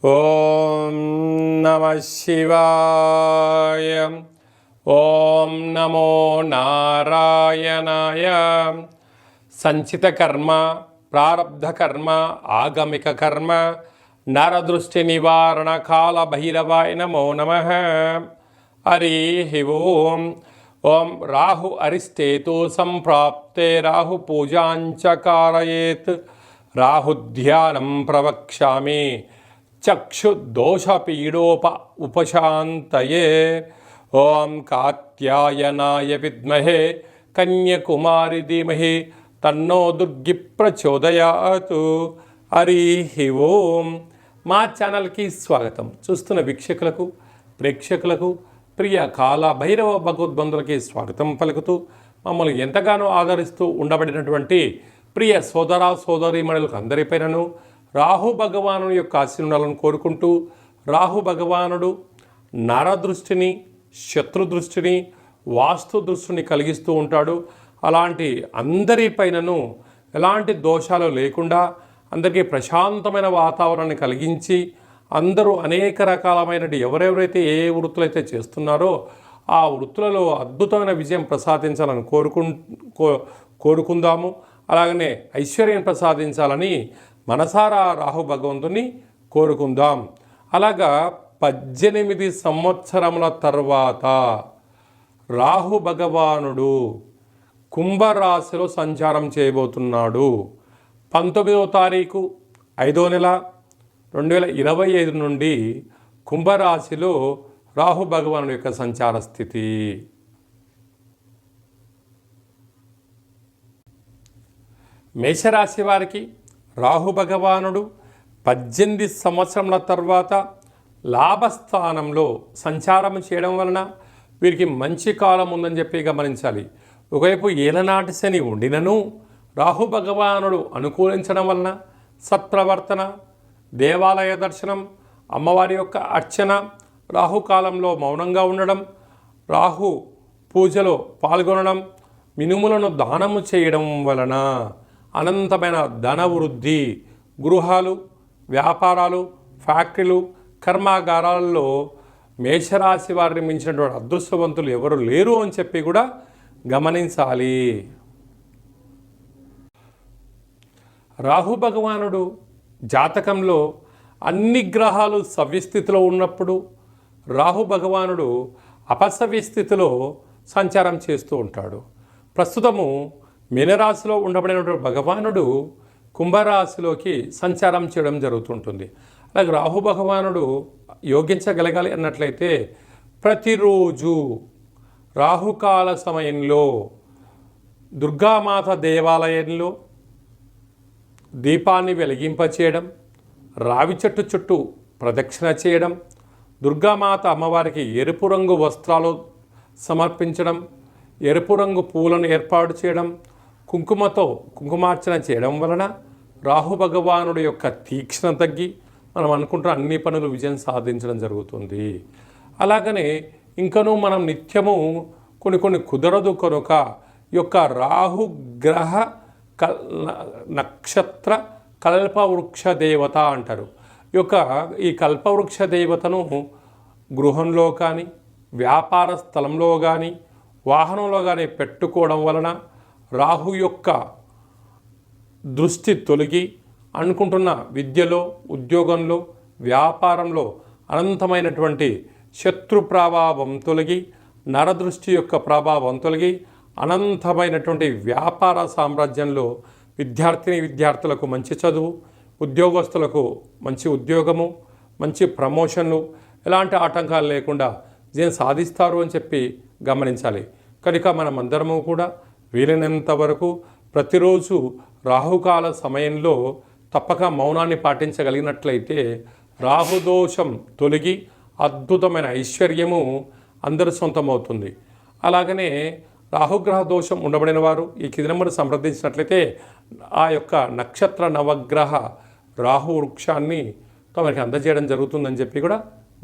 ఓం నమ శివాయ. ఓం నమో నారాయణాయ. సంచిత కర్మ, ప్రారబ్ధ కర్మ, ఆగమిక కర్మ, నరదృష్టి నివారణ కాల భైరవాయ నమో నమః. హరి ఓం. ఓం రాహు అరిష్టేతు సంప్రాప్తే రాహు పూజాంచ కారయేత్. రాహుధ్యానం ప్రవక్ష్యామి చక్షుదోషపీడోప ఉపశాంతయే. ఓం కాత్యాయనాయ విద్మహే కన్యకుమారి ధీమహి తన్నో దుర్గి ప్రచోదయాతు. హరి ఓం. మా ఛానల్కి స్వాగతం. చూస్తున్న వీక్షకులకు, ప్రేక్షకులకు, ప్రియ కాల భైరవ భగవద్బంధులకి స్వాగతం పలుకుతూ మమ్మల్ని ఎంతగానో ఆదరిస్తూ ఉండబడినటువంటి ప్రియ సోదర సోదరీమణులకు అందరిపైనను రాహు భగవానుడి యొక్క ఆశీర్వాదాలను కోరుకుంటూ, రాహు భగవానుడు నరదృష్టిని, శత్రుదృష్టిని, వాస్తు దృష్టిని కలిగిస్తూ ఉంటాడు. అలాంటి అందరిపైనను ఎలాంటి దోషాలు లేకుండా అందరికీ ప్రశాంతమైన వాతావరణాన్ని కలిగించి అందరూ అనేక రకాలమైన ఎవరెవరైతే ఏ వృత్తులైతే చేస్తున్నారో ఆ వృత్తులలో అద్భుతమైన విజయం ప్రసాదించాలని కోరుకుందాము. అలాగనే ఐశ్వర్యం ప్రసాదించాలని మనసారా రాహు భగవంతుని కోరుకుందాం. అలాగా 18 సంవత్సరముల తర్వాత రాహు భగవానుడు కుంభరాశిలో సంచారం చేయబోతున్నాడు. 19వ తారీఖు 5వ నెల 2025 నుండి కుంభరాశిలో రాహు భగవానుడి యొక్క సంచార స్థితి. మేషరాశి వారికి రాహు భగవానుడు 18 సంవత్సరముల తర్వాత లాభస్థానంలో సంచారం చేయడం వలన వీరికి మంచి కాలం ఉందని చెప్పి గమనించాలి. ఒకవైపు ఏలనాటి శని ఉండినను రాహు భగవానుడు అనుకూలించడం వలన సత్ప్రవర్తన, దేవాలయ దర్శనం, అమ్మవారి యొక్క అర్చన, రాహుకాలంలో మౌనంగా ఉండడం, రాహు పూజలో పాల్గొనడం, మినుములను దానము చేయడం వలన అనంతమైన ధన వృద్ధి, గృహాలు, వ్యాపారాలు, ఫ్యాక్టరీలు, కర్మాగారాల్లో మేషరాశి వారిని మించినటువంటి అదృష్టవంతులు ఎవరు లేరు అని చెప్పి కూడా గమనించాలి. రాహు భగవానుడు జాతకంలో అన్ని గ్రహాలు సవ్యస్థితిలో ఉన్నప్పుడు రాహు భగవానుడు అపసవ్యస్థితిలో సంచారం చేస్తూ ఉంటాడు. ప్రస్తుతము మీనరాశిలో ఉండబడినటువంటి భగవానుడు కుంభరాశిలోకి సంచారం చేయడం జరుగుతుంటుంది. అలాగే రాహు భగవానుడు యోగించగలగాలి అన్నట్లయితే ప్రతిరోజు రాహుకాల సమయంలో దుర్గామాత దేవాలయంలో దీపాన్ని వెలిగింపచేయడం, రావి చెట్టు చుట్టూ ప్రదక్షిణ చేయడం, దుర్గామాత అమ్మవారికి ఎరుపు రంగు వస్త్రాలు సమర్పించడం, ఎరుపు రంగు పూలను ఏర్పాటు చేయడం, కుంకుమతో కుంకుమార్చన చేయడం వలన రాహు భగవానుడి యొక్క తీక్షణ తగ్గి మనం అనుకుంటున్న అన్ని పనులు విజయం సాధించడం జరుగుతుంది. అలాగనే ఇంకనూ మనం నిత్యము కొన్ని కుదరదు కనుక ఈ యొక్క రాహుగ్రహ నక్షత్ర కల్పవృక్ష దేవత అంటారు. ఈ కల్పవృక్ష దేవతను గృహంలో కానీ, వ్యాపార స్థలంలో కానీ, వాహనంలో కానీ పెట్టుకోవడం వలన రాహు యొక్క దృష్టి తొలగి అనుకుంటున్న విద్యలో, ఉద్యోగంలో, వ్యాపారంలో అనంతమైనటువంటి శత్రు ప్రభావం తొలగి, నరదృష్టి యొక్క ప్రభావం తొలగి అనంతమైనటువంటి వ్యాపార సామ్రాజ్యంలో విద్యార్థులకు మంచి చదువు, ఉద్యోగస్తులకు మంచి ఉద్యోగము, మంచి ప్రమోషన్లు, ఎలాంటి ఆటంకాలు లేకుండా విజయం సాధిస్తారు అని చెప్పి గమనించాలి. కనుక మనమందరము కూడా వీలైనంత వరకు ప్రతిరోజు రాహుకాల సమయంలో తప్పక మౌనాన్ని పాటించగలిగినట్లయితే రాహుదోషం తొలగి అద్భుతమైన ఐశ్వర్యము అందరి సొంతమవుతుంది. అలాగనే రాహుగ్రహ దోషం ఉండబడిన వారు ఈ కింది నెంబర్ సంప్రదించినట్లయితే ఆ యొక్క నక్షత్ర నవగ్రహ రాహు వృక్షాన్ని తమకి అందజేయడం జరుగుతుందని చెప్పి కూడా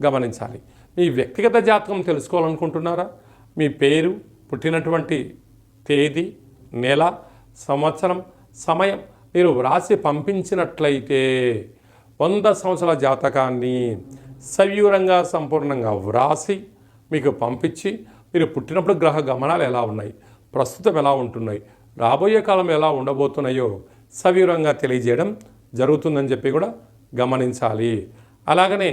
గమనించాలి. మీ వ్యక్తిగత జాతకం తెలుసుకోవాలనుకుంటున్నారా? మీ పేరు, పుట్టినటువంటి తేదీ, నెల, సంవత్సరం, సమయం మీరు వ్రాసి పంపించినట్లయితే 100 సంవత్సరాల జాతకాన్ని సవివరంగా సంపూర్ణంగా వ్రాసి మీకు పంపించి మీరు పుట్టినప్పుడు గ్రహ గమనాలు ఎలా ఉన్నాయి, ప్రస్తుతం ఎలా ఉంటున్నాయి, రాబోయే కాలం ఎలా ఉండబోతున్నాయో సవివరంగా తెలియజేయడం జరుగుతుందని చెప్పి కూడా గమనించాలి. అలాగనే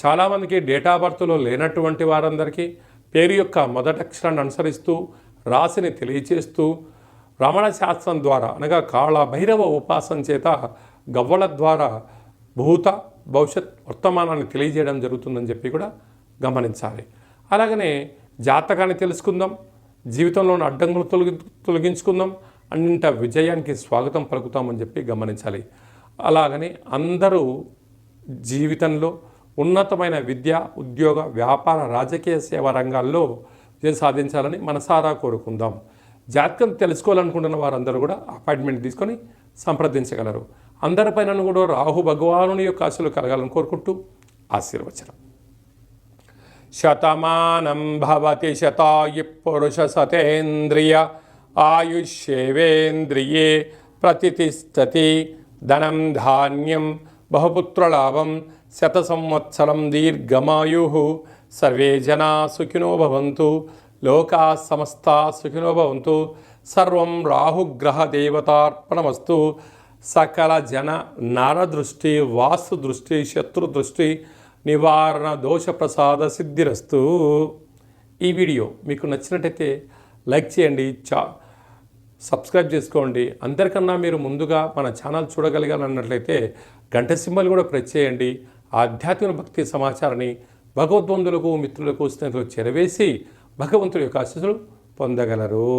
చాలామందికి డేటా బర్త్లో లేనటువంటి వారందరికీ పేరు యొక్క మొదటి అక్షరాన్ని అనుసరిస్తూ రాశిని తెలియచేస్తూ రమణ శాస్త్రం ద్వారా అనగా కాళ భైరవ ఉపాసన చేత గవ్వల ద్వారా భూత భవిష్యత్ వర్తమానాన్ని తెలియజేయడం జరుగుతుందని చెప్పి కూడా గమనించాలి. అలాగనే జాతకాన్ని తెలుసుకుందాం, జీవితంలోని అడ్డంకులు తొలగించుకుందాం, అన్నింట విజయానికి స్వాగతం పలుకుతామని చెప్పి గమనించాలి. అలాగని అందరూ జీవితంలో ఉన్నతమైన విద్య, ఉద్యోగ, వ్యాపార, రాజకీయ సేవా రంగాల్లో విజయం సాధించాలని మనసారా కోరుకుందాం. జాతకం తెలుసుకోవాలనుకుంటున్న వారందరూ కూడా అపాయింట్మెంట్ తీసుకొని సంప్రదించగలరు. అందరిపైన కూడా రాహు భగవానుని యొక్క ఆశలు కలగాలని కోరుకుంటూ ఆశీర్వచనం. శతమానం భవతి శతాయు పురుష సతేంద్రియ ఆయుష్యేవేంద్రియే ప్రతిష్టతి ధనం ధాన్యం బహుపుత్రలాభం శత సంవత్సరం దీర్ఘమాయు సర్వే జనా సుఖినో భవంతు లోకా సమస్తా సుఖినో భవంతు సర్వం రాహుగ్రహ దేవతార్పణమస్తు సకల జన నరదృష్టి వాస్తు దృష్టి శత్రు దృష్టి నివారణ దోష ప్రసాద సిద్ధిరస్తు. ఈ వీడియో మీకు నచ్చినట్టయితే లైక్ చేయండి, సబ్స్క్రైబ్ చేసుకోండి. అందరికన్నా మీరు ముందుగా మన ఛానల్ చూడగలిగాలన్నట్లయితే గంట సింబల్ కూడా ప్రెస్ చేయండి. ఆధ్యాత్మిక భక్తి సమాచారాన్ని భగవద్బంధులకు, మిత్రులకు, స్నేహితులకు చేరవేసి భగవంతుడి యొక్క ఆశీస్సులు పొందగలరు.